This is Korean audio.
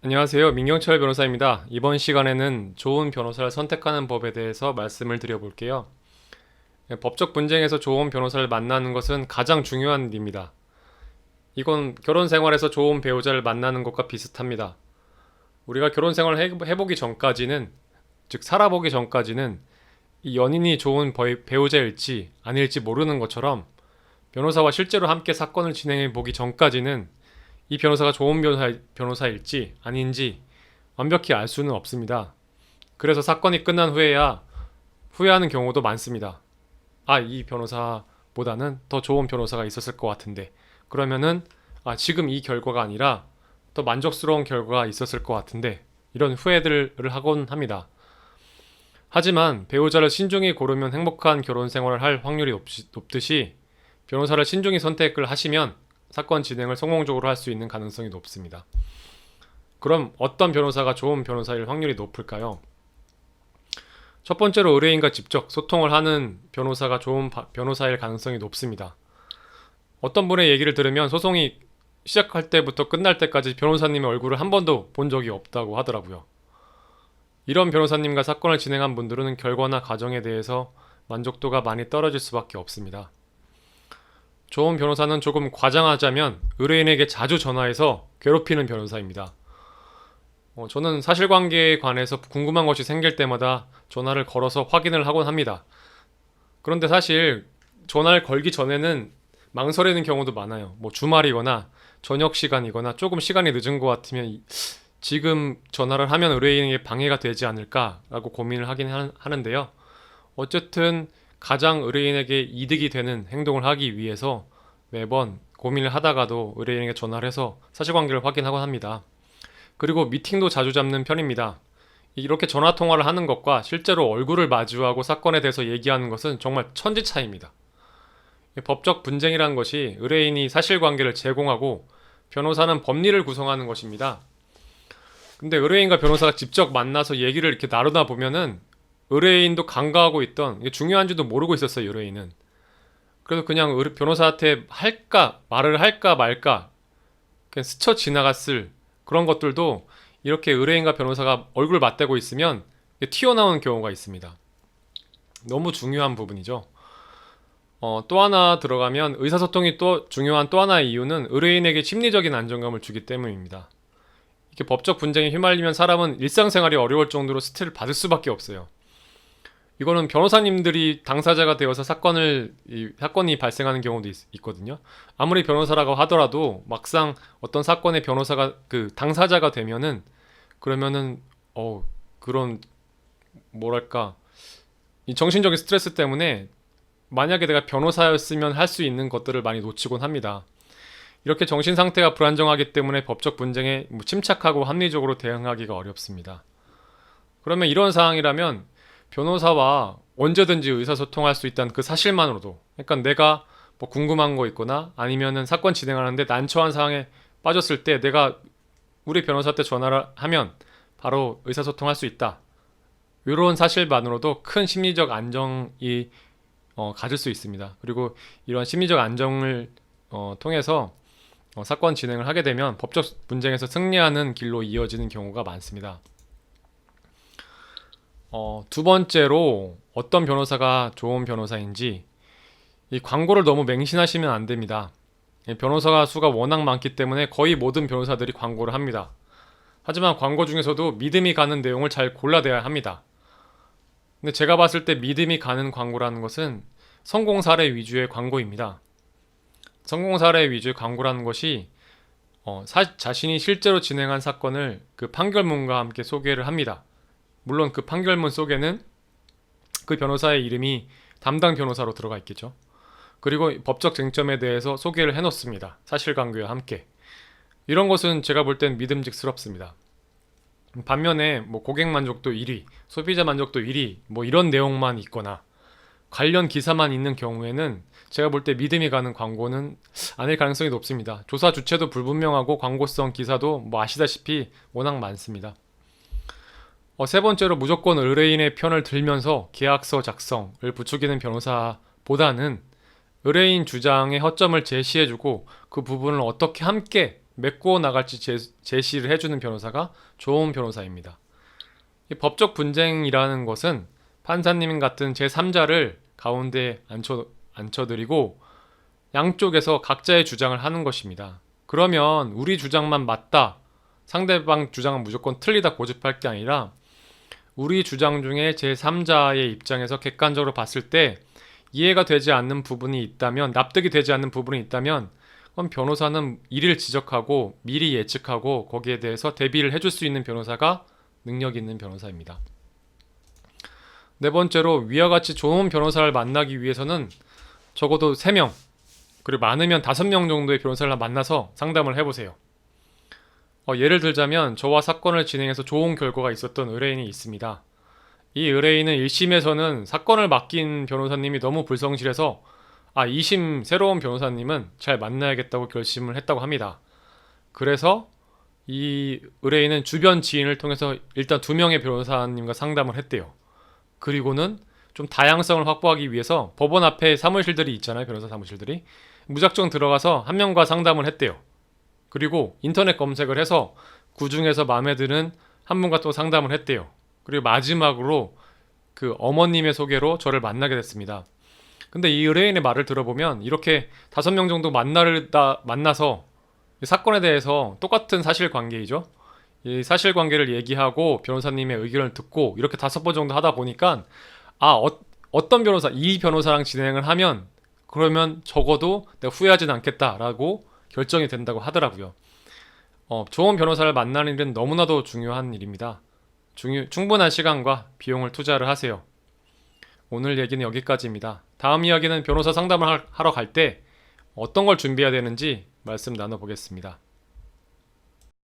안녕하세요. 민경철 변호사입니다. 이번 시간에는 좋은 변호사를 선택하는 법에 대해서 말씀을 드려볼게요. 법적 분쟁에서 좋은 변호사를 만나는 것은 가장 중요한 일입니다. 이건 결혼 생활에서 좋은 배우자를 만나는 것과 비슷합니다. 우리가 결혼 생활을 해보기 전까지는, 즉 살아보기 전까지는 이 연인이 좋은 배우자일지 아닐지 모르는 것처럼 변호사와 실제로 함께 사건을 진행해 보기 전까지는 이 변호사가 좋은 변호사일지 아닌지 완벽히 알 수는 없습니다. 그래서 사건이 끝난 후에야 후회하는 경우도 많습니다. 이 변호사보다는 더 좋은 변호사가 있었을 것 같은데, 그러면은 지금 이 결과가 아니라 더 만족스러운 결과가 있었을 것 같은데, 이런 후회들을 하곤 합니다. 하지만 배우자를 신중히 고르면 행복한 결혼 생활을 할 확률이 높듯이 변호사를 신중히 선택을 하시면 사건 진행을 성공적으로 할 수 있는 가능성이 높습니다. 그럼 어떤 변호사가 좋은 변호사일 확률이 높을까요? 첫 번째로 의뢰인과 직접 소통을 하는 변호사가 좋은 변호사일 가능성이 높습니다. 어떤 분의 얘기를 들으면 소송이 시작할 때부터 끝날 때까지 변호사님의 얼굴을 한 번도 본 적이 없다고 하더라고요. 이런 변호사님과 사건을 진행한 분들은 결과나 과정에 대해서 만족도가 많이 떨어질 수밖에 없습니다. 좋은 변호사는 조금 과장하자면 의뢰인에게 자주 전화해서 괴롭히는 변호사입니다. 저는 사실관계에 관해서 궁금한 것이 생길 때마다 전화를 걸어서 확인을 하곤 합니다. 그런데 사실 전화를 걸기 전에는 망설이는 경우도 많아요. 주말이거나 저녁 시간이거나 조금 시간이 늦은 것 같으면 지금 전화를 하면 의뢰인에게 방해가 되지 않을까라고 고민을 하긴 하는데요. 어쨌든 가장 의뢰인에게 이득이 되는 행동을 하기 위해서 매번 고민을 하다가도 의뢰인에게 전화를 해서 사실관계를 확인하곤 합니다. 그리고 미팅도 자주 잡는 편입니다. 이렇게 전화 통화를 하는 것과 실제로 얼굴을 마주하고 사건에 대해서 얘기하는 것은 정말 천지 차이입니다. 법적 분쟁이란 것이 의뢰인이 사실관계를 제공하고 변호사는 법리를 구성하는 것입니다. 근데 의뢰인과 변호사가 직접 만나서 얘기를 이렇게 나누다 보면은 의뢰인도 간과하고 있던, 이게 중요한지도 모르고 있었어요, 의뢰인은. 그래서 그냥 변호사한테 말을 할까 말까, 그냥 스쳐 지나갔을 그런 것들도 이렇게 의뢰인과 변호사가 얼굴 맞대고 있으면 튀어나오는 경우가 있습니다. 너무 중요한 부분이죠. 또 하나 들어가면 의사소통이 또 중요한 또 하나의 이유는 의뢰인에게 심리적인 안정감을 주기 때문입니다. 이렇게 법적 분쟁에 휘말리면 사람은 일상생활이 어려울 정도로 스트레스를 받을 수밖에 없어요. 이거는 변호사님들이 당사자가 되어서 사건이 발생하는 경우도 있거든요. 아무리 변호사라고 하더라도 막상 어떤 사건의 변호사가 당사자가 되면은 그러면은 그런 뭐랄까 이 정신적인 스트레스 때문에 만약에 내가 변호사였으면 할 수 있는 것들을 많이 놓치곤 합니다. 이렇게 정신 상태가 불안정하기 때문에 법적 분쟁에 침착하고 합리적으로 대응하기가 어렵습니다. 그러면 이런 상황이라면 변호사와 언제든지 의사소통할 수 있다는 그 사실만으로도, 그러니까 내가 궁금한 거 있거나 아니면은 사건 진행하는데 난처한 상황에 빠졌을 때 내가 우리 변호사한테 전화를 하면 바로 의사소통할 수 있다. 이런 사실만으로도 큰 심리적 안정이 가질 수 있습니다. 그리고 이런 심리적 안정을 통해서 사건 진행을 하게 되면 법적 분쟁에서 승리하는 길로 이어지는 경우가 많습니다. 두 번째로 어떤 변호사가 좋은 변호사인지, 이 광고를 너무 맹신하시면 안 됩니다. 변호사 수가 워낙 많기 때문에 거의 모든 변호사들이 광고를 합니다. 하지만 광고 중에서도 믿음이 가는 내용을 잘 골라내야 합니다. 근데 제가 봤을 때 믿음이 가는 광고라는 것은 성공 사례 위주의 광고입니다. 성공 사례 위주의 광고라는 것이 자신이 실제로 진행한 사건을 그 판결문과 함께 소개를 합니다. 물론 그 판결문 속에는 그 변호사의 이름이 담당 변호사로 들어가 있겠죠. 그리고 법적 쟁점에 대해서 소개를 해놓습니다. 사실관계와 함께. 이런 것은 제가 볼 땐 믿음직스럽습니다. 반면에 고객 만족도 1위, 소비자 만족도 1위 이런 내용만 있거나 관련 기사만 있는 경우에는 제가 볼 때 믿음이 가는 광고는 아닐 가능성이 높습니다. 조사 주체도 불분명하고 광고성 기사도 아시다시피 워낙 많습니다. 세 번째로 무조건 의뢰인의 편을 들면서 계약서 작성을 부추기는 변호사보다는 의뢰인 주장의 허점을 제시해주고 그 부분을 어떻게 함께 메꾸어 나갈지 제시를 해주는 변호사가 좋은 변호사입니다. 이 법적 분쟁이라는 것은 판사님 같은 제3자를 가운데 앉혀드리고 양쪽에서 각자의 주장을 하는 것입니다. 그러면 우리 주장만 맞다, 상대방 주장은 무조건 틀리다 고집할 게 아니라 우리 주장 중에 제3자의 입장에서 객관적으로 봤을 때 이해가 되지 않는 부분이 있다면, 납득이 되지 않는 부분이 있다면 그럼 변호사는 이를 지적하고 미리 예측하고 거기에 대해서 대비를 해줄 수 있는 변호사가 능력 있는 변호사입니다. 네 번째로, 위와 같이 좋은 변호사를 만나기 위해서는 적어도 3명, 그리고 많으면 5명 정도의 변호사를 만나서 상담을 해보세요. 예를 들자면 저와 사건을 진행해서 좋은 결과가 있었던 의뢰인이 있습니다. 이 의뢰인은 1심에서는 사건을 맡긴 변호사님이 너무 불성실해서 2심 새로운 변호사님은 잘 만나야겠다고 결심을 했다고 합니다. 그래서 이 의뢰인은 주변 지인을 통해서 일단 2명의 변호사님과 상담을 했대요. 그리고는 좀 다양성을 확보하기 위해서 법원 앞에 사무실들이 있잖아요. 변호사 사무실들이. 무작정 들어가서 한 명과 상담을 했대요. 그리고 인터넷 검색을 해서 그 중에서 마음에 드는 한 분과 또 상담을 했대요. 그리고 마지막으로 그 어머님의 소개로 저를 만나게 됐습니다. 근데 이 의뢰인의 말을 들어보면 이렇게 5명 정도 만나서 이 사건에 대해서 똑같은 사실관계이죠. 이 사실관계를 얘기하고 변호사님의 의견을 듣고 이렇게 5번 정도 하다 보니까 어떤 변호사, 이 변호사랑 진행을 하면 그러면 적어도 내가 후회하진 않겠다라고 결정이 된다고 하더라고요. 좋은 변호사를 만나는 일은 너무나도 중요한 일입니다. 충분한 시간과 비용을 투자를 하세요. 오늘 얘기는 여기까지입니다. 다음 이야기는 변호사 상담을 하러 갈 때 어떤 걸 준비해야 되는지 말씀 나눠보겠습니다.